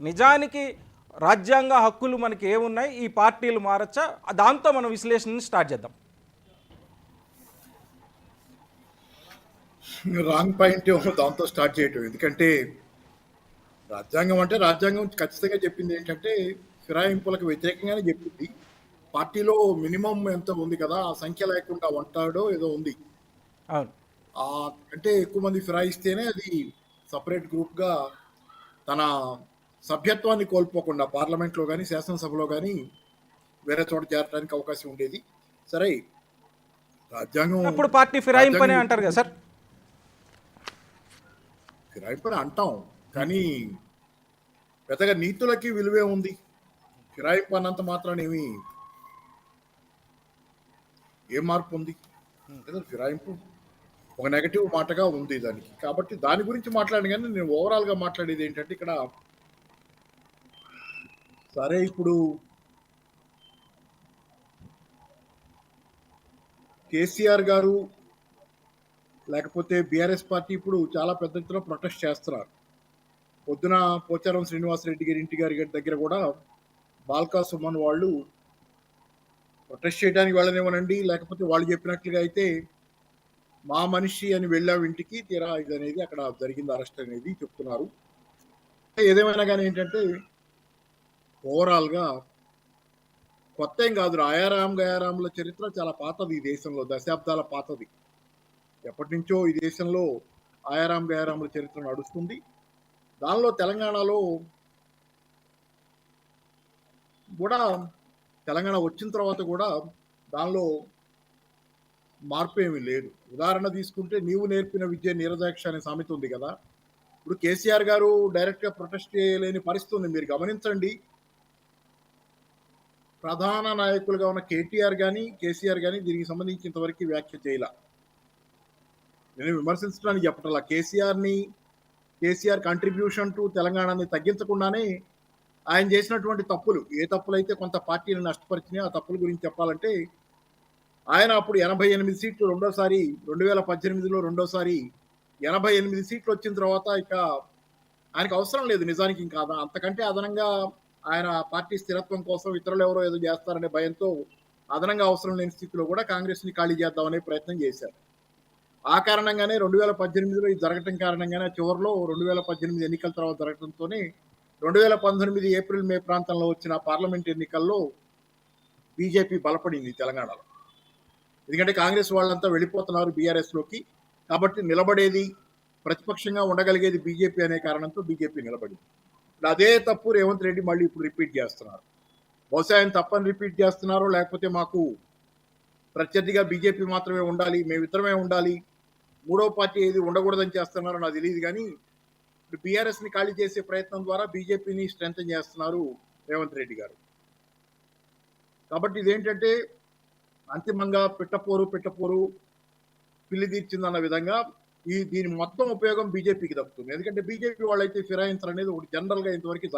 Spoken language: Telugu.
నిజానికి రాజ్యాంగ హక్కులు మనకి ఏమున్నాయి, ఈ పార్టీలు మారచ్చా? దాంతో మనం విశ్లేషణని స్టార్ట్ చేద్దాం. రాంగ్ పాయింట్ దాంతో స్టార్ట్ చేయటం. ఎందుకంటే రాజ్యాంగం అంటే రాజ్యాంగం ఖచ్చితంగా చెప్పింది ఏంటంటే ఫిరాయింపులకు వ్యతిరేకంగానే చెప్పింది. పార్టీలో మినిమం ఎంత ఉంది కదా, ఆ సంఖ్య లేకుండా ఉంటాడో ఏదో ఉంది. అవును. అంటే ఎక్కువ మంది ఫిరాయిస్తేనే అది సపరేట్ గ్రూప్గా తన సభ్యత్వాన్ని కోల్పోకుండా పార్లమెంట్లో కానీ శాసనసభలో కానీ వేరే చోట చేరడానికి అవకాశం ఉండేది. సరే, రాజ్యాంగం అప్పుడు పార్టీ ఫిరాయింపనే అంటారు కదా సార్? ఫిరాయింపని అంటాం, కానీ పెద్దగా నీతులకి విలువే ఉంది. ఫిరాయింపు అన్నంత మాత్రాన్ని ఏం మార్పు ఉంది? ఫిరాయింపు ఒక నెగటివ్ మాటగా ఉంది దానికి. కాబట్టి దాని గురించి మాట్లాడిన, కానీ నేను ఓవరాల్గా మాట్లాడేది ఏంటంటే ఇక్కడ సరే ఇప్పుడు కేసీఆర్ గారు లేకపోతే బీఆర్ఎస్ పార్టీ ఇప్పుడు చాలా పెద్ద ఎత్తున ప్రొటెస్ట్ చేస్తున్నారు. పొద్దున పోచారం శ్రీనివాసరెడ్డి గారి ఇంటి గారి దగ్గర కూడా బాల్కా సుమన్ వాళ్ళు ప్రొటెస్ట్ చేయడానికి వెళ్ళనివ్వనండి, లేకపోతే వాళ్ళు చెప్పినట్లుగా అయితే మా మనిషి అని వెళ్ళావు ఇంటికి, తీరా ఇది అనేది అక్కడ జరిగింది, అరెస్ట్ అనేది చెప్తున్నారు. ఏదేమైనా కానీ ఏంటంటే ఓవరాల్గా కొత్త ఏం కాదు. ఆయారాం గయారాంల చరిత్ర చాలా పాతది ఈ దేశంలో, దశాబ్దాల పాతది. ఎప్పటి నుంచో ఈ దేశంలో ఆయారాం గయారాంల చరిత్ర నడుస్తుంది. దానిలో తెలంగాణలో కూడా, తెలంగాణ వచ్చిన తర్వాత కూడా దానిలో మార్పు ఏమీ లేదు. ఉదాహరణ తీసుకుంటే నీవు నేర్పిన విద్య నీరజాక్ష అనే సామెత ఉంది కదా. ఇప్పుడు కేసీఆర్ గారు డైరెక్ట్గా ప్రొటెస్ట్ చేయలేని పరిస్థితి ఉంది. మీరు గమనించండి, ప్రధాన నాయకులుగా ఉన్న కేటీఆర్ కానీ కేసీఆర్ కానీ దీనికి సంబంధించి ఇంతవరకు వ్యాఖ్య చేయాల. నేను విమర్శించడానికి చెప్పటలా. కేసీఆర్ కంట్రిబ్యూషన్ టు తెలంగాణని తగ్గించకుండానే ఆయన చేసినటువంటి తప్పులు, ఏ తప్పులైతే కొంత పార్టీని నష్టపరిచినాయో ఆ తప్పుల గురించి చెప్పాలంటే, ఆయన అప్పుడు 88 సీట్లు రెండోసారి 2018లో రెండోసారి 88 సీట్లు వచ్చిన తర్వాత ఇక ఆయనకు అవసరం లేదు నిజానికి. ఇంకా అంతకంటే అదనంగా ఆయన పార్టీ స్థిరత్వం కోసం ఇతరులు ఎవరో ఏదో చేస్తారనే భయంతో అదనంగా అవసరం లేని స్థితిలో కూడా కాంగ్రెస్ని ఖాళీ చేద్దామనే ప్రయత్నం చేశారు. ఆ కారణంగానే 2018లో ఇది జరగటం కారణంగానే చివరిలో 2018 ఎన్నికల తర్వాత జరగడంతోనే 2019 ఏప్రిల్ మే ప్రాంతంలో వచ్చిన పార్లమెంట్ ఎన్నికల్లో బీజేపీ బలపడింది తెలంగాణలో. ఎందుకంటే కాంగ్రెస్ వాళ్ళంతా వెళ్ళిపోతున్నారు బీఆర్ఎస్లోకి, కాబట్టి నిలబడేది, ప్రతిపక్షంగా ఉండగలిగేది బీజేపీ అనే కారణంతో బీజేపీ నిలబడింది. అదే తప్పు రేవంత్ రెడ్డి మళ్ళీ ఇప్పుడు రిపీట్ చేస్తున్నారు. బహుశా ఆయన తప్పని రిపీట్ చేస్తున్నారో, లేకపోతే మాకు ప్రత్యర్థిగా బీజేపీ మాత్రమే ఉండాలి, మేమిద్దరమే ఉండాలి, మూడో పార్టీ ఏది ఉండకూడదని చేస్తున్నారో నాకు తెలియదు. కానీ ఇప్పుడు బీఆర్ఎస్ని ఖాళీ చేసే ప్రయత్నం ద్వారా బీజేపీని స్ట్రెంథన్ చేస్తున్నారు రేవంత్ రెడ్డి గారు. కాబట్టి ఇదేంటంటే అంతిమంగా పిట్టపోరు పిల్లి తీర్చిందన్న విధంగా దీని మొత్తం ఉపయోగం బీజేపీకి దక్కుతుంది. ఎందుకంటే బీజేపీ వాళ్ళైతే ఫిరాయించరు అనేది ఒకటి జనరల్గా ఇంతవరకు